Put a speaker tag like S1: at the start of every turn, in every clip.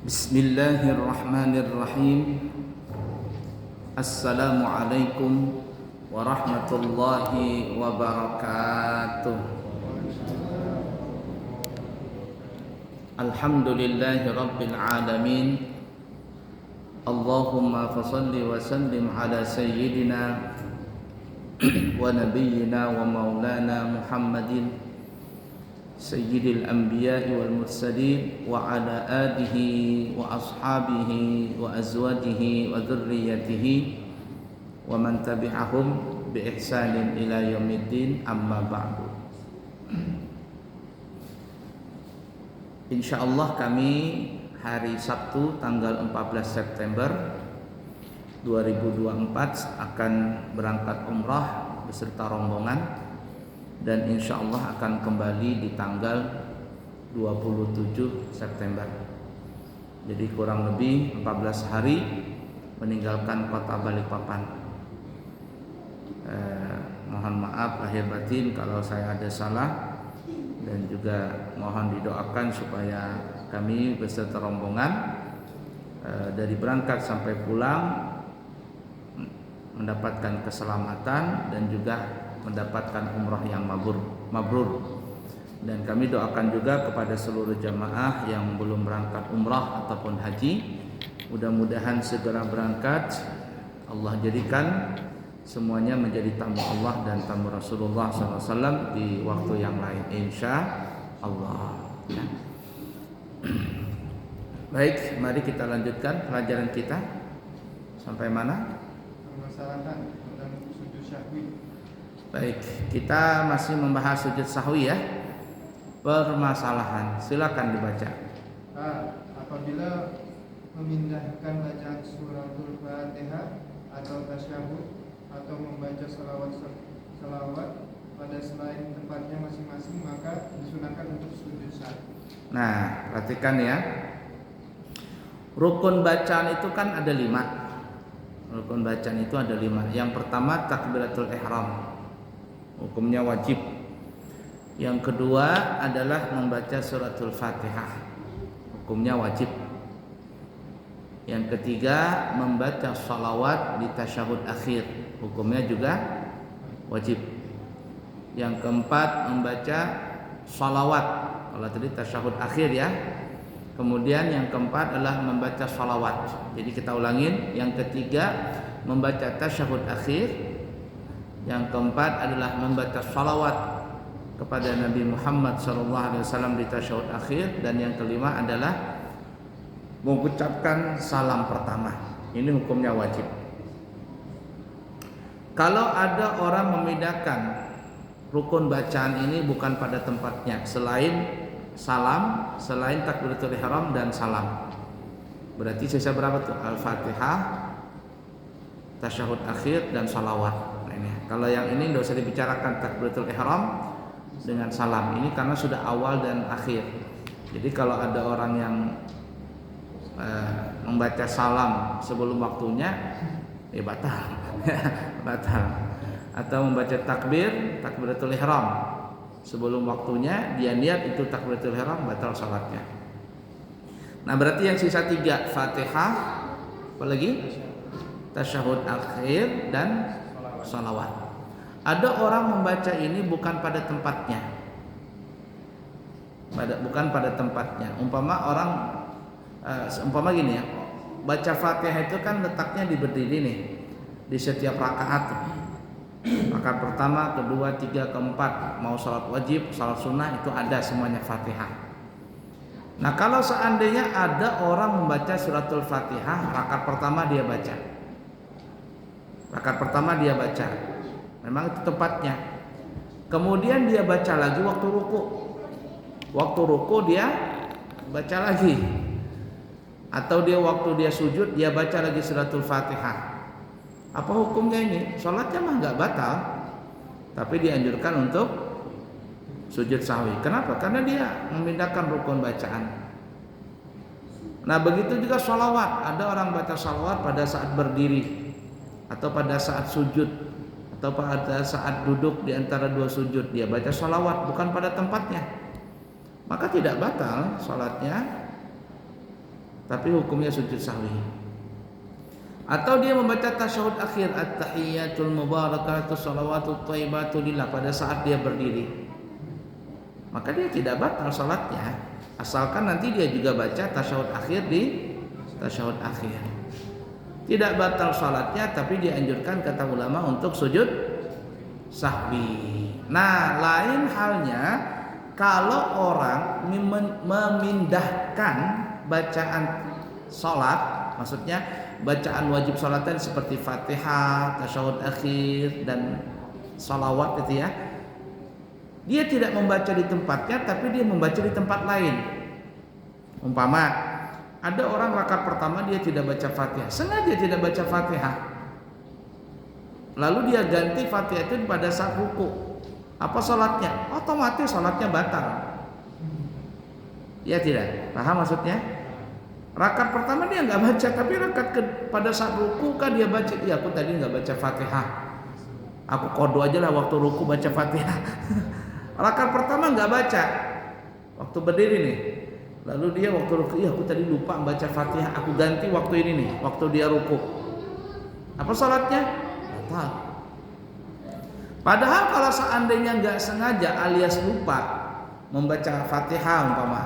S1: Bismillahirrahmanirrahim. Assalamualaikum warahmatullahi wabarakatuh. Alhamdulillahi rabbil alamin. Allahumma fasalli wa sallim ala sayyidina wa nabiyyina wa maulana Muhammadin Sayyidil Anbiya'i wal Mursalin wa ala alihi wa ashabihi wa azwajihi wa dhurriyyatihi wa man tabi'ahum bi ihsanin ila yaumiddin, amma ba'du. Insyaallah kami hari Sabtu tanggal 14 September 2024 akan berangkat umrah beserta rombongan, dan insya Allah akan kembali di tanggal 27 September. Jadi kurang lebih 14 hari meninggalkan kota Balikpapan. Mohon maaf lahir batin kalau saya ada salah, dan juga mohon didoakan supaya kami beserta rombongan dari berangkat sampai pulang mendapatkan keselamatan dan juga mendapatkan umrah yang mabrur. Dan kami doakan juga kepada seluruh jamaah yang belum berangkat umrah ataupun haji, mudah-mudahan segera berangkat. Allah jadikan semuanya menjadi tamu Allah dan tamu Rasulullah SAW di waktu yang lain, insya Allah. Ya. Baik, mari kita lanjutkan pelajaran kita. Sampai mana?
S2: Permasalahan tentang sujud syahwi.
S1: Baik, kita masih membahas sujud sahwi ya. Permasalahan, silakan dibaca.
S2: Apabila memindahkan bacaan suratul Fatihah atau tasyahud atau membaca salawat pada selain tempatnya masing-masing, maka disunahkan untuk sujud sahwi.
S1: Nah, perhatikan ya. Rukun bacaan itu kan ada 5. Rukun bacaan itu ada 5. Yang pertama takbiratul ihram, hukumnya wajib. Yang kedua adalah membaca suratul Fatihah, hukumnya wajib. Yang ketiga membaca salawat di tasyahud akhir, hukumnya juga wajib. Yang keempat membaca salawat, kalau tadi tasyahud akhir ya. Kemudian yang keempat adalah membaca salawat. Jadi kita ulangin, yang ketiga membaca tasyahud akhir, yang keempat adalah membaca salawat kepada Nabi Muhammad SAW di tasyahud akhir, dan yang kelima adalah mengucapkan salam pertama. Ini hukumnya wajib. Kalau ada orang memindahkan rukun bacaan ini bukan pada tempatnya, selain salam, selain takbiratul ihram dan salam, berarti sisa berapa tuh? Al-Fatihah, tasyahud akhir, dan salawat. Kalau yang ini tidak usah dibicarakan takbiratul ihram dengan salam ini karena sudah awal dan akhir. Jadi kalau ada orang yang membaca salam sebelum waktunya, batal. Batal. Atau membaca takbiratul ihram sebelum waktunya, dia niat itu takbiratul ihram, batal salatnya. Nah, berarti yang sisa 3, Fatihah, apalagi tasyahud akhir dan salawat. Ada orang membaca ini bukan pada tempatnya. Bukan pada tempatnya. Umpama gini ya. Baca Fatihah itu kan letaknya di berdiri nih, di setiap rakaat. Rakaat pertama, kedua, tiga, keempat, mau salat wajib, salat sunnah, itu ada semuanya Fatihah. Nah, kalau seandainya ada orang membaca suratul Fatihah, rakaat pertama dia baca. Rakaat pertama dia baca, memang itu tempatnya. Kemudian dia baca lagi waktu ruku. Waktu ruku dia baca lagi. Atau dia waktu dia sujud dia baca lagi suratul Fatihah. Apa hukumnya ini? Salatnya mah enggak batal, tapi dianjurkan untuk sujud sahwi. Kenapa? Karena dia memindahkan rukun bacaan. Nah, begitu juga sholawat. Ada orang baca sholawat pada saat berdiri, atau pada saat sujud, atau pada saat duduk di antara dua sujud, dia baca sholawat bukan pada tempatnya, maka tidak batal sholatnya. tapi hukumnya sujud sahwi. Atau dia membaca tasyahud akhir, at-tahiyyatul mubarakatuh shalawatut thayyibatu lillah pada saat dia berdiri, maka dia tidak batal salatnya, asalkan nanti dia juga baca tasyahud akhir di tasyahud akhir. Tidak batal salatnya, tapi dianjurkan kata ulama untuk sujud sahwi. Nah, lain halnya kalau orang memindahkan bacaan salat, maksudnya bacaan wajib salat seperti Fatihah, tasyahud akhir dan salawat itu ya. Dia tidak membaca di tempatnya, tapi dia membaca di tempat lain. Umpama ada orang rakaat pertama dia tidak baca Fatihah, sengaja tidak baca Fatihah, lalu dia ganti Fatihah itu pada saat ruku. Apa salatnya? Otomatis salatnya batal. Ya tidak? Paham maksudnya? Rakaat pertama dia nggak baca, tapi rakaat pada saat ruku kan dia baca. Iya, aku tadi nggak baca Fatihah. Aku kodo aja lah waktu ruku baca Fatihah. Rakaat pertama nggak baca, waktu berdiri nih. Lalu dia waktu ruku, iya aku tadi lupa baca Fatihah. Aku ganti waktu ini nih, waktu dia ruku. Apa salatnya? Batal. Padahal kalau seandainya nggak sengaja alias lupa membaca Fatihah umpama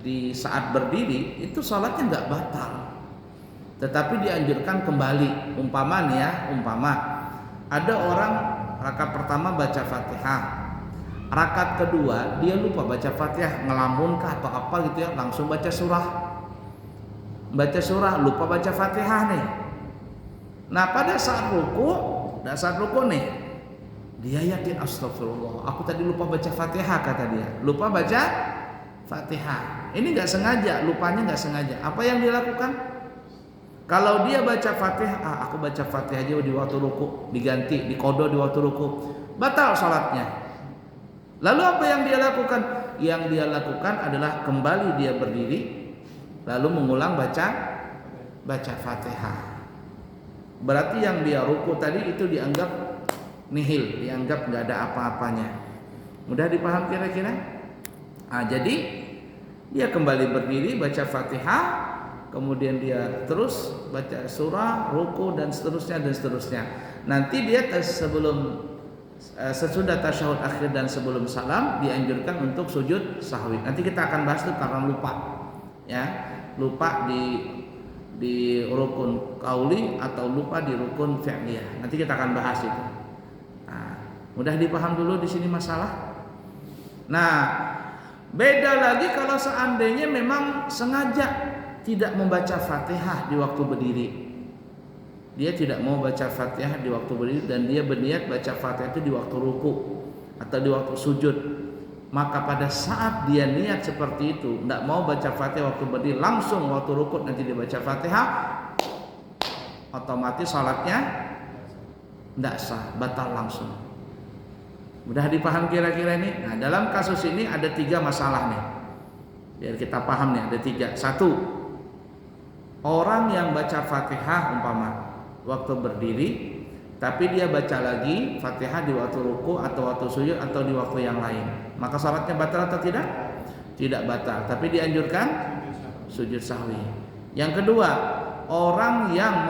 S1: di saat berdiri, itu salatnya nggak batal, tetapi dianjurkan kembali. Umpama nih ya, umpama ada orang rakaat pertama baca Fatihah, rakaat kedua dia lupa baca Fatihah, ngelamun kah atau apa gitu ya, langsung baca surah, lupa baca Fatihah nih. Nah pada saat ruku nih, dia yakin astagfirullah, aku tadi lupa baca Fatihah, kata dia, lupa baca Fatihah. Ini nggak sengaja, lupanya nggak sengaja. Apa yang dia lakukan? Kalau dia baca Fatihah, aku baca Fatihah aja di waktu ruku, diganti, dikodo di waktu ruku, batal salatnya. Lalu apa yang dia lakukan? Yang dia lakukan adalah kembali dia berdiri, lalu mengulang baca Fatihah. Berarti yang dia ruku tadi itu dianggap nihil, dianggap nggak ada apa-apanya. Mudah dipaham kira-kira? Nah, jadi dia kembali berdiri baca Fatihah, kemudian dia terus baca surah, ruku dan seterusnya. Nanti dia sesudah tasyahud akhir dan sebelum salam dianjurkan untuk sujud sahwi. Nanti kita akan bahas itu karena lupa. Ya, lupa di rukun qauli atau lupa di rukun fi'liyah. Nanti kita akan bahas itu. Nah, mudah dipaham dulu di sini masalah. Nah, beda lagi kalau seandainya memang sengaja tidak membaca Fatihah di waktu berdiri. Dia tidak mau baca Fatihah di waktu berdiri dan dia berniat baca Fatihah itu di waktu ruku atau di waktu sujud. Maka pada saat dia niat seperti itu, tidak mau baca Fatihah waktu berdiri, langsung waktu ruku nanti dia baca Fatihah, otomatis salatnya tidak sah, batal langsung. Mudah dipaham kira-kira ini? Nah, dalam kasus ini ada 3 masalah nih. Biar kita paham nih, ada 3. 1. Orang yang baca Fatihah umpama waktu berdiri, tapi dia baca lagi Fatihah di waktu ruku atau waktu sujud atau di waktu yang lain, maka salatnya batal atau tidak? Tidak batal, tapi dianjurkan sujud sahwi. Yang kedua, orang yang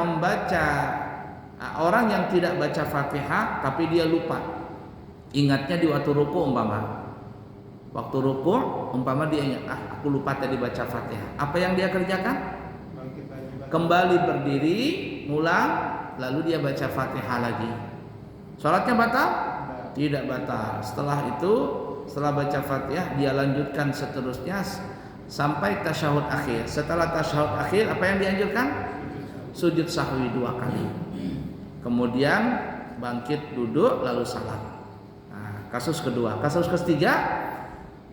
S1: tidak baca Fatihah tapi dia lupa, ingatnya di waktu ruku umpama. Waktu ruku umpama dia ingat, aku lupa tadi baca Fatihah. Apa yang dia kerjakan? Kembali berdiri, ngulang, lalu dia baca Fatihah lagi. Salatnya batal? Tidak batal. Setelah itu, setelah baca Fatihah, dia lanjutkan seterusnya sampai tasyahud akhir. Setelah tasyahud akhir, apa yang dianjurkan? Sujud sahwi 2 kali. Kemudian bangkit duduk lalu salat. Kasus kedua. Kasus ketiga,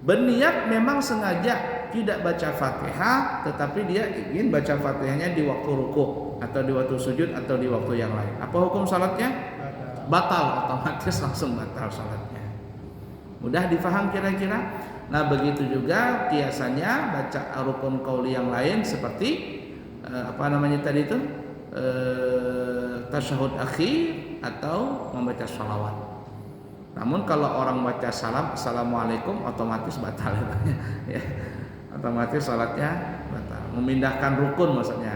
S1: berniat memang sengaja tidak baca Fatihah, tetapi dia ingin baca Fatihahnya di waktu ruku atau di waktu sujud atau di waktu yang lain. Apa hukum salatnya? Batal, otomatis langsung batal salatnya. Mudah difaham kira-kira? Nah, begitu juga kiasannya baca rukun qauli yang lain seperti tadi itu? Tasyahud akhir atau membaca shalawat. Namun kalau orang baca assalamualaikum otomatis batal ya. Otomatis salatnya batal. memindahkan rukun maksudnya,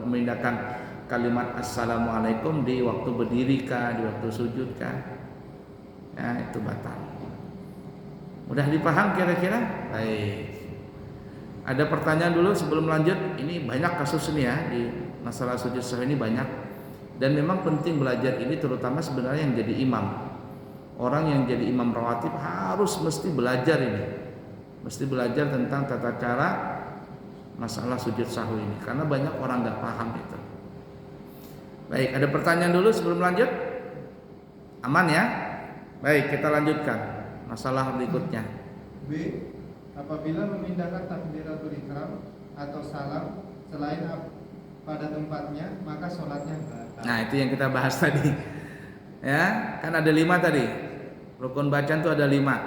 S1: memindahkan kalimat assalamualaikum di waktu berdiri kah, di waktu sujud kah, ya itu batal. Mudah dipaham kira-kira? Baik. Ada pertanyaan dulu sebelum lanjut. Ini banyak kasus ini ya, di masalah sujud sahwi ini banyak. Dan memang penting belajar ini, terutama sebenarnya yang jadi imam. Orang yang jadi imam rawatib harus mesti belajar ini, mesti belajar tentang tata cara masalah sujud sahwi ini, karena banyak orang nggak paham itu. Baik, ada pertanyaan dulu sebelum lanjut? Aman ya? Baik, kita lanjutkan masalah berikutnya.
S2: B. Apabila memindahkan takbiratul ihram atau salam selain pada tempatnya, maka sholatnya batal.
S1: Nah, itu yang kita bahas tadi. Ya, kan ada 5 tadi. Rukun bacaan itu ada 5.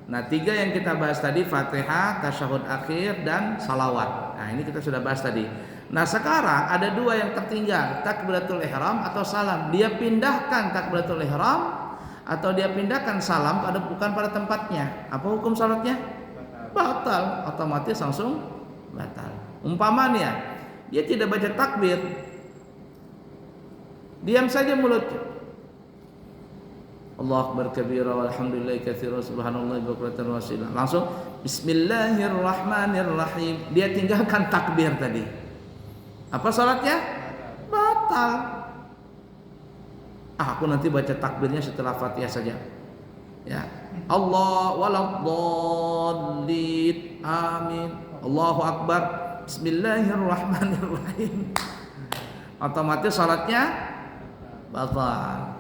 S1: Nah, 3 yang kita bahas tadi, Fatihah, tasyahud akhir, dan salawat. Nah, ini kita sudah bahas tadi. Nah, sekarang ada 2 yang tertinggal, takbiratul ihram atau salam. Dia pindahkan takbiratul ihram atau dia pindahkan salam bukan pada tempatnya. Apa hukum salatnya? Batal. Otomatis langsung batal. Umpamanya dia tidak baca takbir, diam saja mulutnya, Allahu akbar kabira walhamdulillahi katsira subhanallahi bukratan wa asila, langsung bismillahirrahmanirrahim, dia tinggalkan takbir tadi. Apa salatnya? Batal. Aku nanti baca takbirnya setelah Fatihah saja. Ya. Allah waladdallin. Amin. Allahu akbar. Bismillahirrahmanirrahim. Otomatis salatnya batal.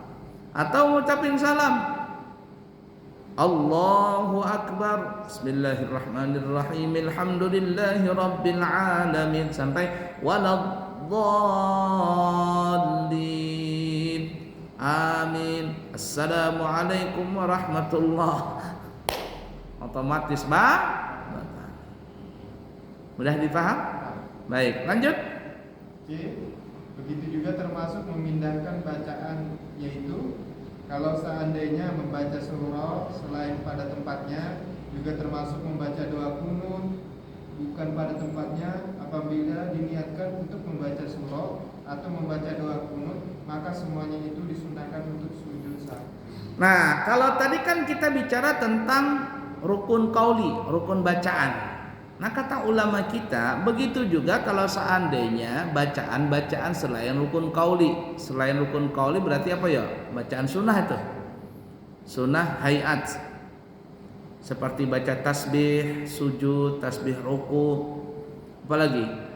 S1: Atau ngucapin salam, Allahu akbar, bismillahirrahmanirrahim, alhamdulillahi rabbil alamin, sampai waladdallin, amin, assalamualaikum warahmatullah. Otomatis batal. Mudah dipaham? Baik, lanjut.
S2: C. Begitu juga termasuk memindahkan bacaan, yaitu kalau seandainya membaca surah selain pada tempatnya, juga termasuk membaca doa kunut bukan pada tempatnya. Apabila diniatkan untuk membaca surah atau membaca doa kunut, maka semuanya itu disunahkan untuk sujud sahwi.
S1: Nah, kalau tadi kan kita bicara tentang rukun qauli, rukun bacaan. Nah, kata ulama kita, begitu juga kalau seandainya bacaan-bacaan selain rukun qauli. Selain rukun qauli berarti apa ya? Bacaan sunnah itu. Sunnah hayat. Seperti baca tasbih, sujud, tasbih ruku. Apalagi?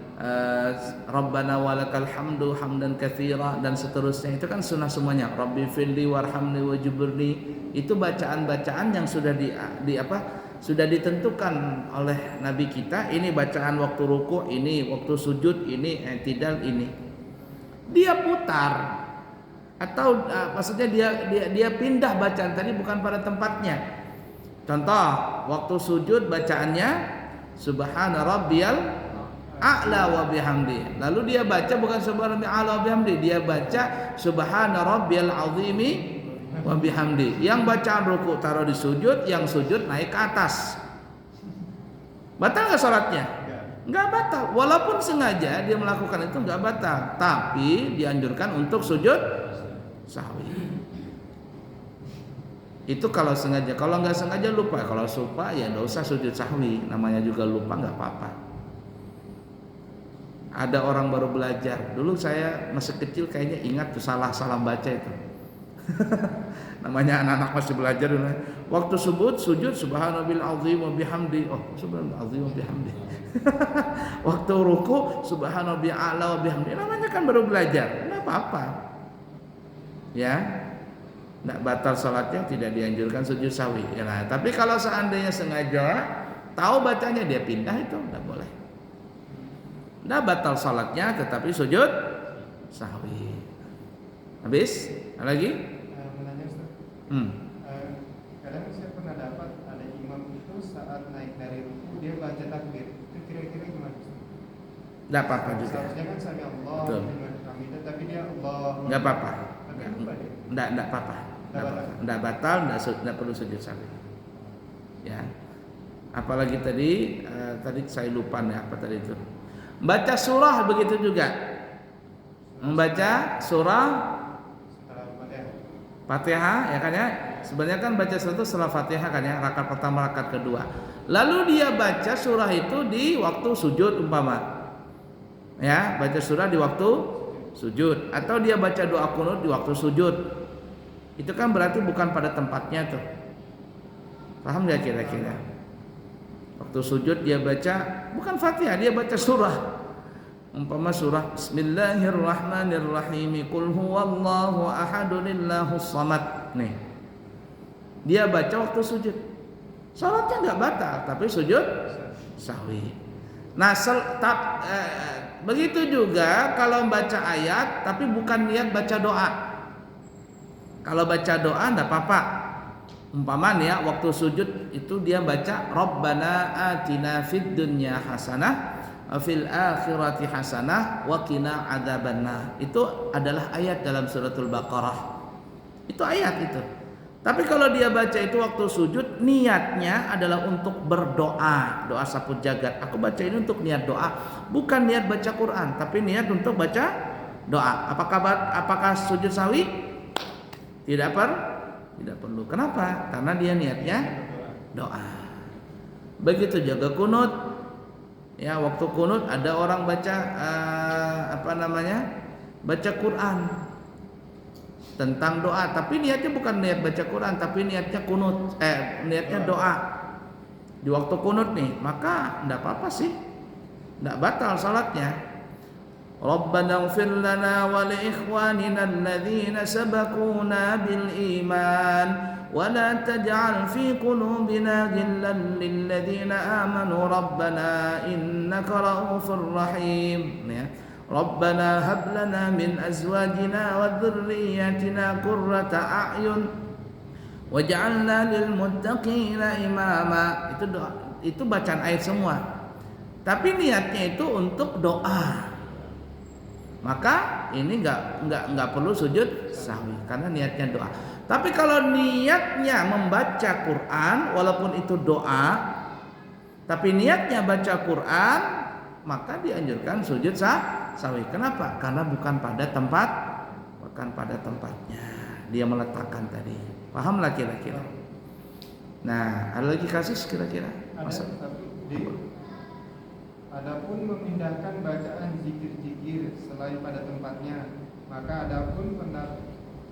S1: Rabbana walakal hamdu hamdan katsira, dan seterusnya. Itu kan sunnah semuanya. Rabbi firli warhamni wajburni. Itu bacaan-bacaan yang sudah sudah ditentukan oleh Nabi kita. Ini bacaan waktu ruku, ini waktu sujud, ini i'tidal, ini. Dia putar atau maksudnya dia pindah bacaan tadi bukan pada tempatnya. Contoh, waktu sujud bacaannya subhana rabbiyal a'la wa bihamdi. Lalu dia baca bukan subhana rabbiyal a'la wa bihamdi, dia baca subhana rabbiyal azimi wa bihamdi. Yang bacaan ruku taruh di sujud, yang sujud naik ke atas. Batal enggak salatnya? Enggak batal. Walaupun sengaja dia melakukan itu enggak batal, tapi dianjurkan untuk sujud sahwi. Itu kalau sengaja. Kalau enggak sengaja lupa. Kalau lupa ya enggak usah sujud sahwi. Namanya juga lupa, enggak apa-apa. Ada orang baru belajar. Dulu saya masih kecil kayaknya ingat tuh salah baca itu. Namanya anak-anak masih belajar dulu. Waktu sujud subhanallahi azim wa bihamdi. Oh, subhanallahi azim wa bihamdi. Waktu ruku subhanallahi a'la wa bihamdi. Namanya kan baru belajar. Enggak apa-apa. Ya. Enggak batal salatnya, tidak dianjurkan sujud sahwi. Ya, nah, tapi kalau seandainya sengaja tahu bacanya dia pindah, itu enggak boleh. Enggak batal salatnya, tetapi sujud sahwi. Habis? Ada lagi?
S2: Menanya Ustaz. Kadang saya pernah dapat ada imam itu saat naik dari ruku dia baca takbir. Itu kira-kira gimana Ustaz?
S1: Enggak apa-apa juga.
S2: Seharusnya kan sami Allah liman hamidah, tapi dia Allah.
S1: Enggak apa-apa.
S2: Tapi lupa dia.
S1: Enggak apa-apa. Enggak batal, enggak perlu sujud sahwi. Ya. Apalagi tadi saya lupa nih apa tadi itu. Baca surah begitu juga. Membaca surah
S2: Setelah Fatihah.
S1: Fatihah ya kan ya. Sebenarnya kan baca surah itu setelah Fatihah kan ya, rakaat pertama, rakaat kedua. Lalu dia baca surah itu di waktu sujud umpama. Ya, baca surah di waktu sujud atau dia baca doa kunut di waktu sujud. Itu kan berarti bukan pada tempatnya tuh. Paham enggak kira-kira? Waktu sujud dia baca bukan Fatihah, dia baca surah. Umpama surah Bismillahirrahmanirrahim, Qul huwallahu ahadunillahus samad. Nih. Dia baca waktu sujud. Salatnya enggak batal, tapi sujud sahwi. Nah, begitu juga kalau baca ayat tapi bukan niat baca doa. Kalau baca doa enggak apa-apa. Umpama nih ya, waktu sujud itu dia baca Rabbana atina fid dunya hasanah wa fil akhirati hasanah wa qina adzabannar. Itu adalah ayat dalam suratul Baqarah. Itu ayat itu. Tapi kalau dia baca itu waktu sujud, niatnya adalah untuk berdoa, doa sapu jagat. Aku baca ini untuk niat doa, bukan niat baca Quran, tapi niat untuk baca doa. Apakah sujud sahwi? Tidak perlu. Kenapa? Karena dia niatnya doa. Begitu juga kunut. Ya, waktu kunut ada orang baca baca Quran tentang doa, tapi niatnya bukan niat baca Quran, tapi niatnya kunut, niatnya doa. Di waktu kunut nih, maka enggak apa-apa sih. Enggak batal salatnya. Rabbana ighfir lana wa li ikhwanina alladhina sabaquna bil iman wa la taj'al fi qulubina ghillan lil ladzina amanu rabbana innaka ra'ufur rahim. Ya. Rabbana hab lana min azwajina wa dhurriyyatina qurrata a'yun waj'alna lil muttaqina imama. Itu doa, itu bacaan ayat semua. Tapi niatnya itu untuk doa. Maka ini enggak perlu sujud sahwi karena niatnya doa. Tapi kalau niatnya membaca Quran walaupun itu doa, tapi niatnya baca Quran, maka dianjurkan sujud sahwi. Kenapa? Karena bukan pada tempatnya. Dia meletakkan tadi. Pahamlah kira-kira. Nah, ada lagi kasus kira-kira?
S2: Adapun memindahkan bacaan zikir-zikir selain pada tempatnya, maka adapun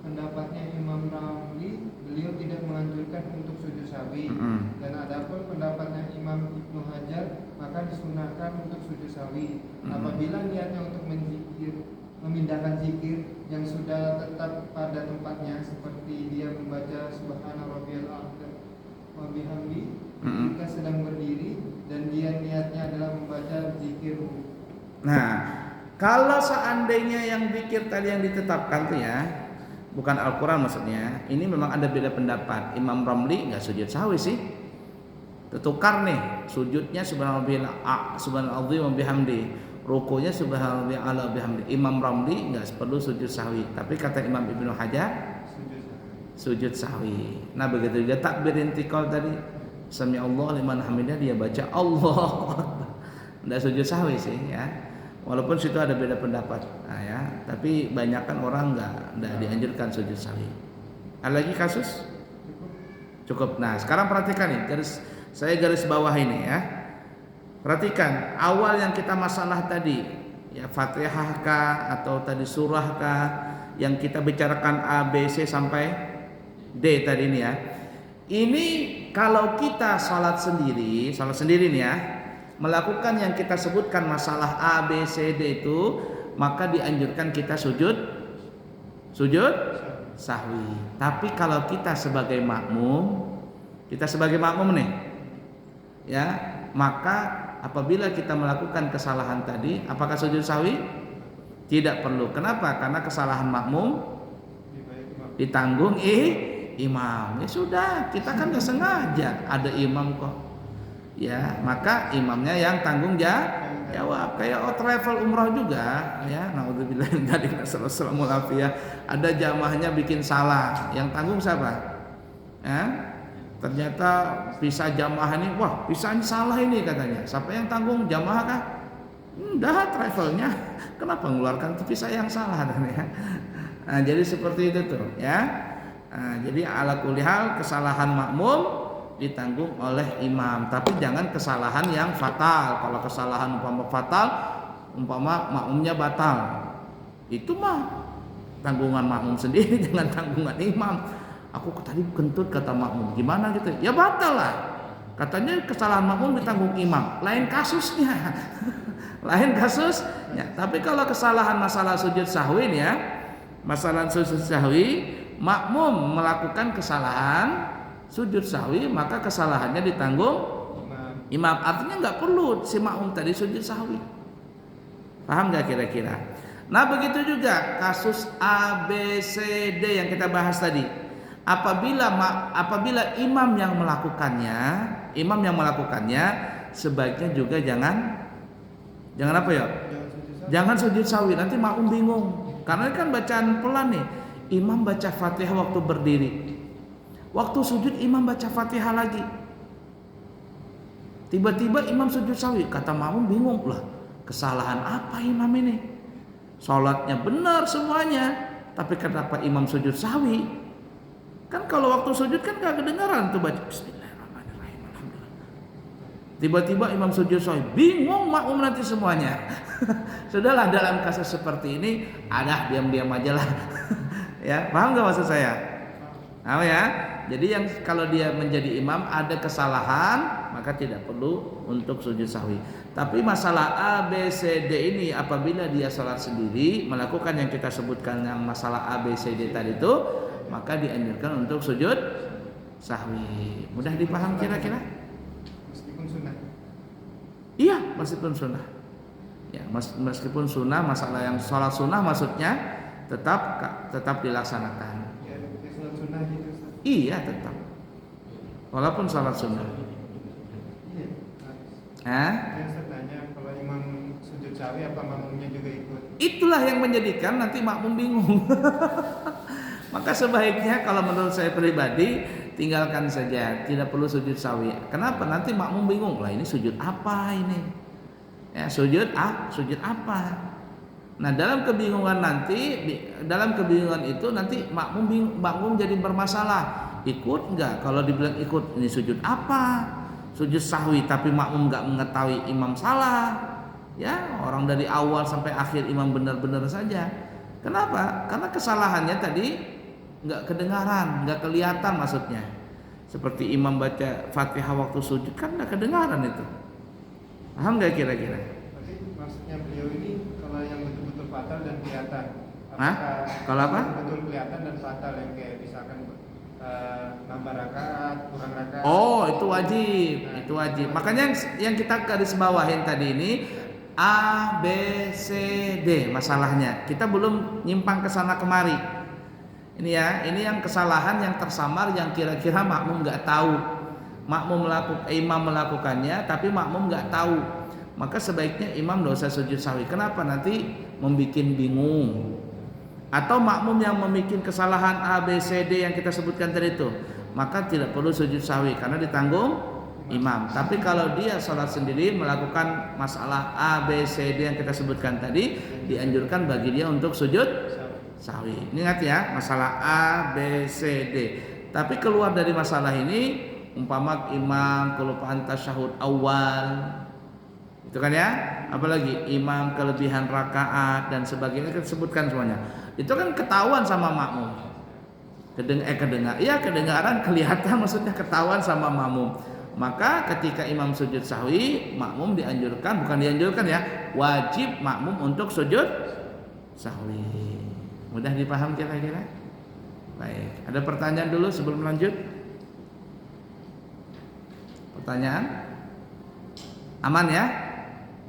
S2: pendapatnya Imam Ramli, beliau tidak menganjurkan untuk sujud sahwi. Dan adapun pendapatnya Imam Ibnu Hajar, maka disunahkan untuk sujud sahwi. Apabila niatnya untuk memindahkan zikir yang sudah tetap pada tempatnya, seperti dia membaca Subhana Rabbiyal A'la wa bihamdi ketika sedang berdiri, dan dia niatnya adalah membaca zikir.
S1: Nah, kalau seandainya yang zikir tadi yang ditetapkan tuh ya, bukan Al-Quran maksudnya, ini memang ada beda pendapat. Imam Ramli nggak sujud sahwi sih, tertukar nih, sujudnya subhanallah wa bihamdi, rukunya subhanallah wa bihamdi. Imam Ramli nggak perlu sujud sahwi, tapi kata Imam Ibnu Hajar sujud sahwi. Nah, begitu juga takbir intikal tadi, Sami Allah liman hamidah, dia baca Allah. Enggak sujud sahwi sih ya. Walaupun situ ada beda pendapat. Nah, ya, tapi banyakkan orang enggak dianjurkan sujud sahwi. Ada lagi kasus? Cukup. Nah, sekarang perhatikan nih, saya garis bawah ini ya. Perhatikan awal yang kita masalah tadi, ya Fatihah kah atau tadi surah kah, yang kita bicarakan A, B, C sampai D tadi ini ya. Ini kalau kita salat sendiri nih ya, melakukan yang kita sebutkan masalah A, B, C, D itu, maka dianjurkan kita sujud sahwi. Tapi kalau kita sebagai makmum nih, ya, maka apabila kita melakukan kesalahan tadi, apakah sujud sahwi? Tidak perlu. Kenapa? Karena kesalahan makmum ditanggung imam. Ya sudah, kita kan nggak sengaja, ada imam kok. Ya, maka imamnya yang tanggung jawab. Kayak travel umroh juga, ya. Naudzubillah min dzalik, nasallallahu alaihi. Ada jamaahnya bikin salah, yang tanggung siapa? Ya, ternyata visa jamaah ini, wah visanya salah ini katanya. Siapa yang tanggung? Jamaah kah? Dah travelnya, kenapa mengeluarkan TV saya yang salah dan ya. Nah, jadi seperti itu tuh ya. Nah, jadi ala kulli hal kesalahan makmum ditanggung oleh imam, tapi jangan kesalahan yang fatal. Kalau kesalahan umpama fatal, umpama makmumnya batal, itu mah tanggungan makmum sendiri, jangan tanggungan imam. Aku tadi kentut kata makmum, gimana gitu? Ya batal lah. Katanya kesalahan makmum ditanggung imam, lain kasusnya. Lain kasusnya. Tapi kalau kesalahan masalah sujud sahwi ya, masalah sujud sahwi, makmum melakukan kesalahan sujud sahwi, maka kesalahannya ditanggung imam. Artinya nggak perlu si makmum tadi sujud sahwi. Paham nggak kira-kira? Nah begitu juga kasus A, B, C, D yang kita bahas tadi. Apabila imam yang melakukannya, sebaiknya juga jangan apa ya? Jangan sujud sahwi, nanti makmum bingung. Karena kan bacaan pelan nih. Imam baca Fatihah waktu berdiri. Waktu sujud imam baca Fatihah lagi. Tiba-tiba imam sujud sahwi, kata makmum bingung lah. Kesalahan apa imam ini? Salatnya benar semuanya, tapi kenapa imam sujud sahwi? Kan kalau waktu sujud kan gak kedengaran tuh baca Bismillahirrahmanirrahim. Alhamdulillah. Tiba-tiba imam sujud sahwi, bingung makmum nanti semuanya. Sudahlah dalam kasus seperti ini, diam-diam aja lah. Ya, paham gak maksud saya? Paham ya? Jadi yang kalau dia menjadi imam ada kesalahan, maka tidak perlu untuk sujud sahwi. Tapi masalah A, B, C, D ini apabila dia sholat sendiri melakukan yang kita sebutkan yang masalah A, B, C, D tadi itu, maka dianjurkan untuk sujud sahwi. Mudah dipaham kira-kira?
S2: Meskipun sunnah.
S1: Iya, meskipun sunnah. Ya, meskipun sunnah, masalah yang sholat sunnah maksudnya tetap dilaksanakan.
S2: Ya, sholat sunnah gitu. Ustaz.
S1: Iya, tetap. Walaupun sholat sunnah.
S2: Iya.
S1: Hah?
S2: Ya, Ustaz tanya kalau imam sujud sahwi apa makmumnya juga ikut?
S1: Itulah yang menjadikan nanti makmum bingung. Maka sebaiknya kalau menurut saya pribadi tinggalkan saja, tidak perlu sujud sahwi. Kenapa? Nanti makmum bingung. Lah ini sujud apa ini? Ya, sujud apa? Nah, dalam kebingungan itu nanti makmum jadi bermasalah. Ikut enggak? Kalau dibilang ikut, ini sujud apa? Sujud sahwi tapi makmum enggak mengetahui imam salah. Ya, orang dari awal sampai akhir imam benar-benar saja. Kenapa? Karena kesalahannya tadi enggak kedengaran, enggak kelihatan maksudnya. Seperti imam baca Fatihah waktu sujud kan enggak kedengaran itu. Paham enggak kira-kira?
S2: Berarti maksudnya beliau ini kalau yang betul-betul fatal dan kelihatan.
S1: Hah? Kalau apa?
S2: Betul kelihatan dan fatal yang kayak misalkan nambah rakaat, kurang rakaat.
S1: Oh, itu wajib, itu wajib. Makanya yang kita garis bawahin tadi ini A, B, C, D masalahnya. Kita belum nyimpang ke sana kemari. Ini ya, ini yang kesalahan yang tersamar yang kira-kira makmum nggak tahu. Imam melakukannya, tapi makmum nggak tahu. Maka sebaiknya imam nggak usah sujud sahwi. Kenapa? Nanti membuat bingung. Atau makmum yang membuat kesalahan A, B, C, D yang kita sebutkan tadi itu, maka tidak perlu sujud sahwi karena ditanggung imam. Tapi kalau dia sholat sendiri melakukan masalah A, B, C, D yang kita sebutkan tadi, dianjurkan bagi dia untuk sujud sahwi. Ingat ya, masalah A, B, C, D. Tapi keluar dari masalah ini, umpama imam kelupaan tasyahud awal, itu kan ya, apalagi imam kelebihan rakaat dan sebagainya kita sebutkan semuanya. Itu kan ketahuan sama makmum. Kedengaran, kelihatan, maksudnya ketahuan sama makmum. Maka ketika imam sujud sahwi, makmum bukan dianjurkan ya, wajib makmum untuk sujud sahwi. Mudah dipaham kira-kira? Baik, ada pertanyaan dulu sebelum lanjut? Pertanyaan? Aman ya?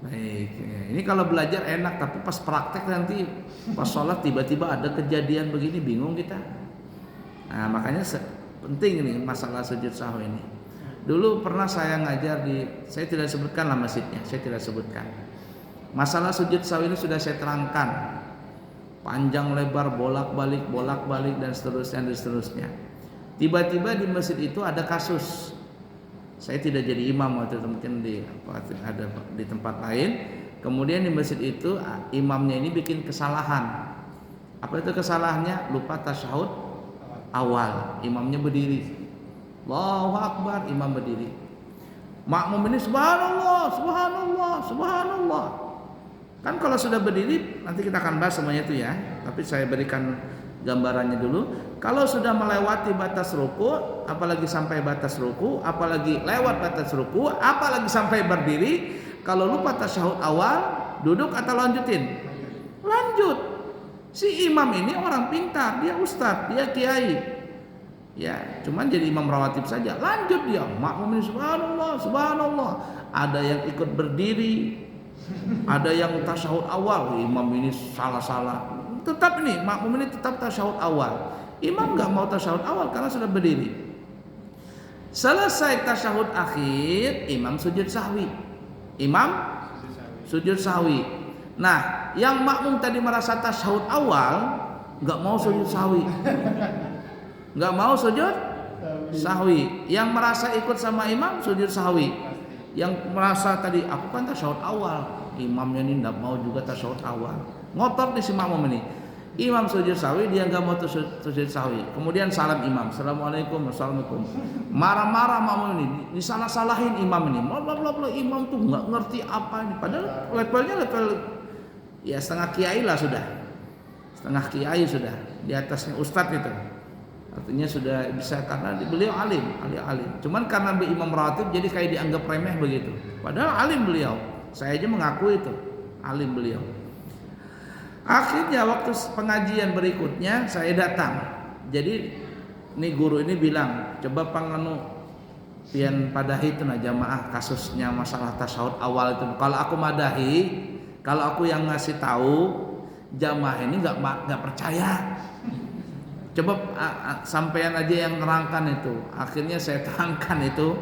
S1: Baik, ini kalau belajar enak, tapi pas praktek nanti pas sholat tiba-tiba ada kejadian begini, bingung kita. Nah, makanya penting ini masalah sujud sahwi ini. Dulu pernah saya ngajar saya tidak sebutkan lah masjidnya, saya tidak sebutkan. Masalah sujud sahwi ini sudah saya terangkan, panjang lebar, bolak-balik dan seterusnya. Tiba-tiba di masjid itu ada kasus. Saya tidak jadi imam waktu itu, mungkin ada di tempat lain. Kemudian di masjid itu imamnya ini bikin kesalahan. Apa itu kesalahannya? Lupa tasyahud awal. Imamnya berdiri. Allahu Akbar, imam berdiri. Makmum ini subhanallah, subhanallah, subhanallah. Kan kalau sudah berdiri, nanti kita akan bahas semuanya itu ya. Tapi saya berikan gambarannya dulu. Kalau sudah melewati batas ruku, apalagi sampai batas ruku, apalagi lewat batas ruku, apalagi sampai berdiri, kalau lupa tasyahud awal, duduk atau lanjutin? Lanjut. Si imam ini orang pintar, dia ustadz, dia kiai. Ya, cuman jadi imam rawatib saja. Lanjut dia, makmum ini subhanallah, subhanallah. Ada yang ikut berdiri, ada yang tasyahud awal. Imam ini salah-salah. Tetap ini, makmum ini tetap tasyahud awal. Imam nggak mau tasyahud awal karena sudah berdiri. Selesai tasyahud akhir, imam sujud sahwi. Imam sujud sahwi. Nah, yang makmum tadi merasa tasyahud awal nggak mau sujud sahwi, nggak mau sujud sahwi. Yang merasa ikut sama imam sujud sahwi. Yang merasa tadi aku kan tasyahud awal, imamnya ini nggak mau juga tasyahud awal. Ngotot nih si makmum ini. Imam sujud sahwi, dia nggak mau sujud sahwi. Kemudian salam imam, assalamualaikum, assalamualaikum. Marah-marah makmum ini, disalah-salahin imam ini. Bla imam tuh nggak ngerti apa ini. Padahal levelnya level ya setengah kiai lah sudah, setengah kiai sudah, di atasnya ustadz itu. Artinya sudah bisa karena beliau alim. Cuman karena imam rawatib jadi kayak dianggap remeh begitu. Padahal alim beliau. Saya aja mengaku itu alim beliau. Akhirnya waktu pengajian berikutnya saya datang. Jadi nih guru ini bilang, coba panganu pian padahi itu nah jamaah kasusnya masalah tasyahud awal itu. Kalau aku madahi, kalau aku yang ngasih tahu, jamaah ini nggak percaya. Coba sampean aja yang nerangkan itu. Akhirnya saya terangkan itu.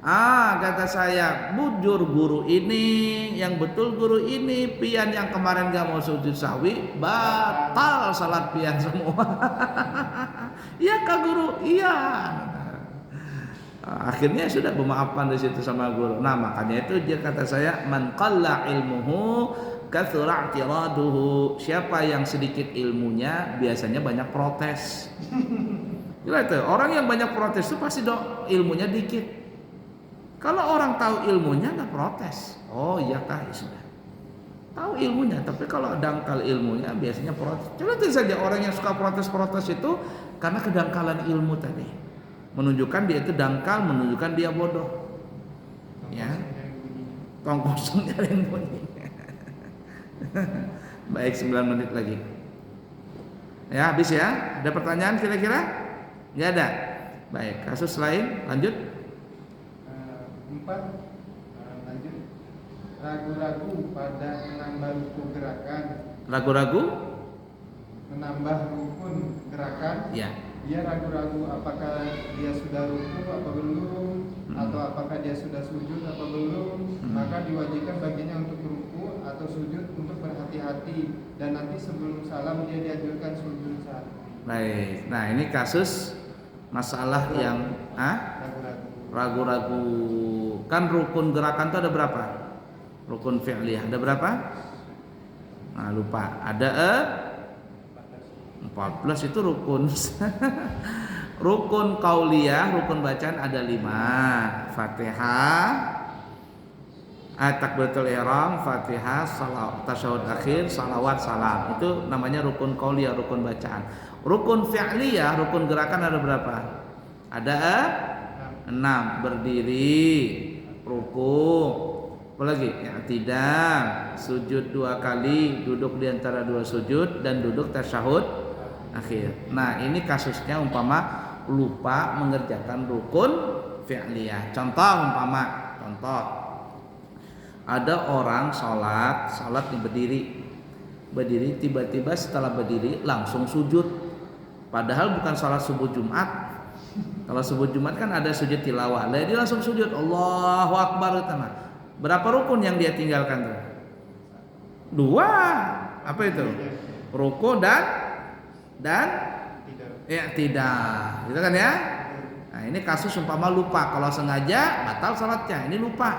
S1: Kata saya, bujur guru ini, yang betul guru ini, pian yang kemarin gak mau sujud sahwi, batal salat pian semua. Iya kak guru, iya. Akhirnya sudah bermaafan di situ sama guru. Nah makanya itu dia kata saya, man qalla ilmuhu kathura i'tiraduhu. Siapa yang sedikit ilmunya biasanya banyak protes. Gila itu, orang yang banyak protes itu pasti ilmunya dikit. Kalau orang tahu ilmunya nggak protes. Oh iya kah, ya sudah. Tahu ilmunya, tapi kalau dangkal ilmunya biasanya protes. Contoh saja orang yang suka protes-protes itu karena kedangkalan ilmu tadi. Menunjukkan dia itu dangkal, menunjukkan dia bodoh. Ya. Tong kosong yang bunyi. Baik, 9 menit lagi. Ya, habis ya. Ada pertanyaan kira-kira? Nggak ada. Baik, kasus lain lanjut.
S2: 4. Lanjut. Ragu-ragu pada menambah rukun gerakan.
S1: Ragu-ragu?
S2: Menambah rukun gerakan.
S1: Ya.
S2: Dia ragu-ragu apakah dia sudah ruku atau belum, atau apakah dia sudah sujud atau belum. Maka diwajibkan baginya untuk ruku atau sujud untuk berhati-hati, dan nanti sebelum salam dia dianjurkan sujud saat. Baik.
S1: Nah ini kasus masalah yang ragu-ragu. Kan rukun gerakan itu ada berapa? Rukun fi'liyah ada berapa? Nah lupa. Ada 14 itu rukun. Rukun qauliyah, rukun bacaan ada 5. Fatihah, takbiratul ihram, Fatihah, tasyahud akhir, salawat, salam. Itu namanya rukun qauliyah, rukun bacaan. Rukun fi'liyah, rukun gerakan ada berapa? Ada 6. Berdiri, ruku, apalagi i'tidal, sujud 2 kali, duduk di antara 2 sujud, dan duduk tasyahud akhir. Nah ini kasusnya umpama lupa mengerjakan rukun fi'liyah. Contoh ada orang sholat berdiri tiba-tiba setelah berdiri langsung sujud, padahal bukan sholat subuh Jumat. Kalau subuh Jumat kan ada sujud tilawah, dia langsung sujud, Allahu Akbar. Berapa rukun yang dia tinggalkan tuh? 2. Apa itu? Ruku dan tidak, gitu kan ya? Nah ini kasus umpama lupa. Kalau sengaja batal salatnya, ini lupa.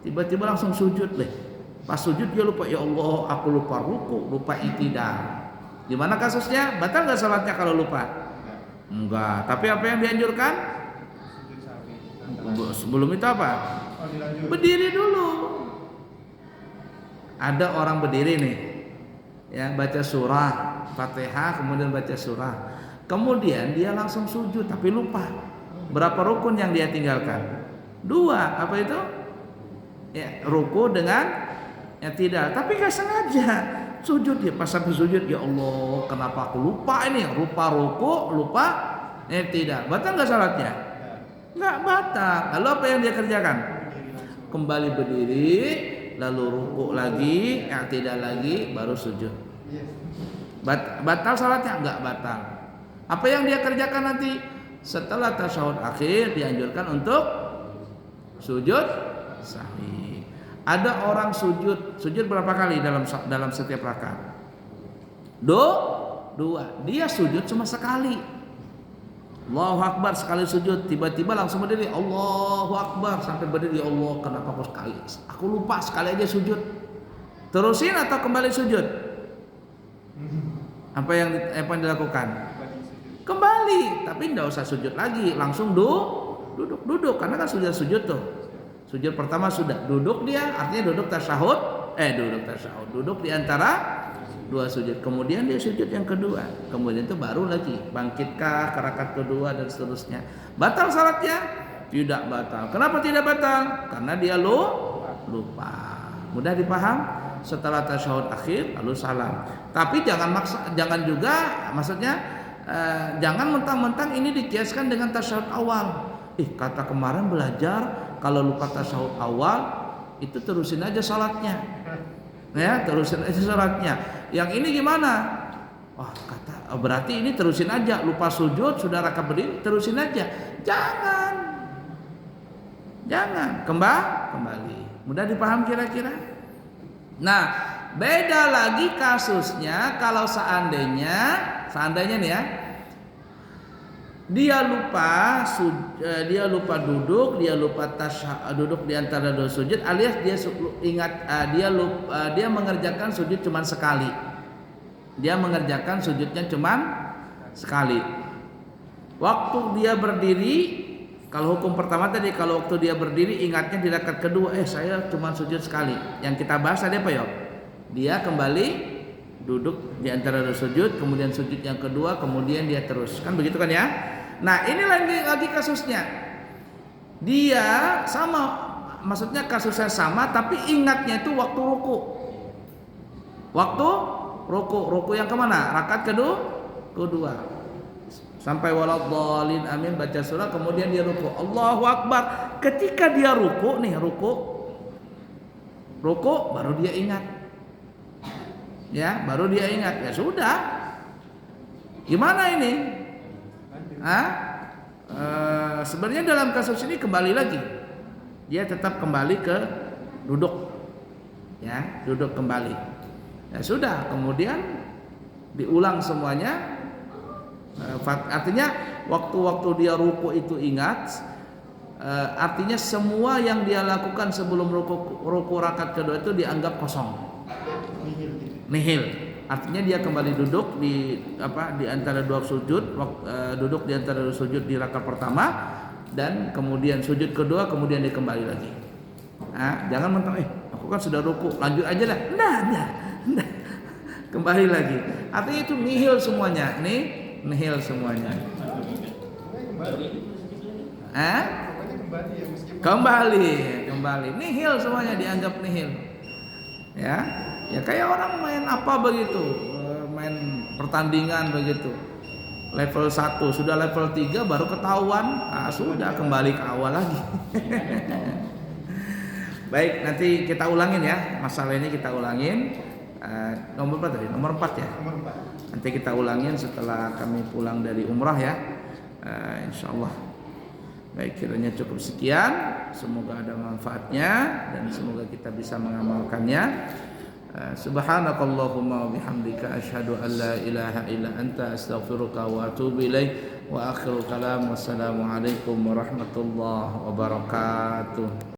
S1: Tiba-tiba langsung sujud deh. Pas sujud dia lupa, ya Allah, aku lupa ruku, lupa i'tidal. Gimana kasusnya? Batal nggak salatnya kalau lupa? Enggak. Tapi apa yang dianjurkan?
S2: Sujud sahwi.
S1: Sebelum itu apa?
S2: Oh, dilanjut.
S1: Berdiri dulu. Ada orang berdiri nih, ya, baca surah Fatihah, kemudian baca surah, kemudian dia langsung sujud tapi lupa. Berapa rukun yang dia tinggalkan? 2. Apa itu? Ya, ruku dengan tidak, tapi gak sengaja sujud. Dia pas sampai sujud, ya Allah, kenapa aku lupa ini? Lupa ruku, lupa tidak. Batal nggak salatnya? Nggak batal. Lalu apa yang dia kerjakan? Kembali berdiri, lalu ruku lagi, tidak lagi, baru sujud. Batal salatnya? Nggak batal. Apa yang dia kerjakan nanti? Setelah tasyahud akhir dianjurkan untuk sujud sahwi. Ada orang sujud berapa kali dalam setiap rakaat? 2. Dia sujud cuma sekali. Allahu Akbar, sekali sujud, tiba-tiba langsung berdiri. Allahu Akbar, sampai berdiri. Ya Allah, kenapa aku sekali? Aku lupa, sekali aja sujud. Terusin atau kembali sujud? Apa yang dilakukan? Kembali, tapi tidak usah sujud lagi, langsung duduk, karena kan sudah sujud tuh. Sujud pertama sudah, duduk dia, artinya duduk tasyahud, duduk di antara 2 sujud. Kemudian dia sujud yang kedua, kemudian itu baru lagi bangkitkah ke rakaat kedua dan seterusnya. Batal salatnya? Tidak batal. Kenapa tidak batal? Karena dia lupa. Mudah dipaham? Setelah tasyahud akhir lalu salam. Tapi jangan juga, maksudnya jangan mentang-mentang ini dikiaskan dengan tasyahud awal. Kata kemarin belajar kalau lupa tasyahud awal itu terusin aja salatnya. Ya, terusin aja salatnya. Yang ini gimana? Wah, berarti ini terusin aja, lupa sujud sudah rakaat berdiri, terusin aja. Jangan kembali. Mudah dipaham kira-kira? Nah, beda lagi kasusnya kalau seandainya nih ya, dia lupa duduk, dia lupa duduk di antara 2 sujud, alias dia ingat dia mengerjakan sujud cuma sekali. Dia mengerjakan sujudnya cuma sekali. Waktu dia berdiri, kalau hukum pertama tadi, kalau waktu dia berdiri ingatnya di rakaat kedua, saya cuma sujud sekali. Yang kita bahas tadi apa ya? Dia kembali duduk di antara 2 sujud, kemudian sujud yang kedua, kemudian dia terus. Kan begitu kan ya? Nah, ini lagi kasusnya. Dia sama, maksudnya kasusnya sama, tapi ingatnya itu waktu ruku. Waktu ruku yang kemana? Rakaat kedua. Sampai waladhdallin amin, baca surah, kemudian dia ruku. Allahu Akbar. Ketika dia ruku baru dia ingat. Ya, baru dia ingat. Ya sudah. Gimana ini? Sebenarnya dalam kasus ini kembali lagi, dia tetap kembali ke duduk, ya, duduk kembali. Ya sudah, kemudian diulang semuanya. Artinya waktu dia ruku itu ingat, artinya semua yang dia lakukan sebelum ruku rakaat kedua itu dianggap kosong, nihil. Artinya dia kembali duduk di antara 2 sujud, duduk di antara 2 sujud di rakaat pertama, dan kemudian sujud kedua, kemudian dia kembali lagi. Jangan mentang, aku kan sudah ruku, lanjut aja dah. Nah. Kembali lagi. Artinya itu nihil semuanya. Nihil semuanya. Kembali. Nihil semuanya, dianggap nihil. Ya kayak orang main apa begitu, main pertandingan begitu, level 1, sudah level 3 baru ketahuan, sudah kembali ke awal lagi. Baik, nanti kita ulangin ya, masalah ini kita ulangin. Nomor berapa tadi? Nomor 4 ya?
S2: Nomor 4.
S1: Nanti kita ulangin setelah kami pulang dari umrah ya, insyaallah. Baik, kiranya cukup sekian, semoga ada manfaatnya dan semoga kita bisa mengamalkannya. Subhanakallahumma wa bihamdika asyhadu an la ilaha illa anta astaghfiruka wa atubu ilaik. Wa akhiru kalam, wassalamu alaikum warahmatullahi wabarakatuh.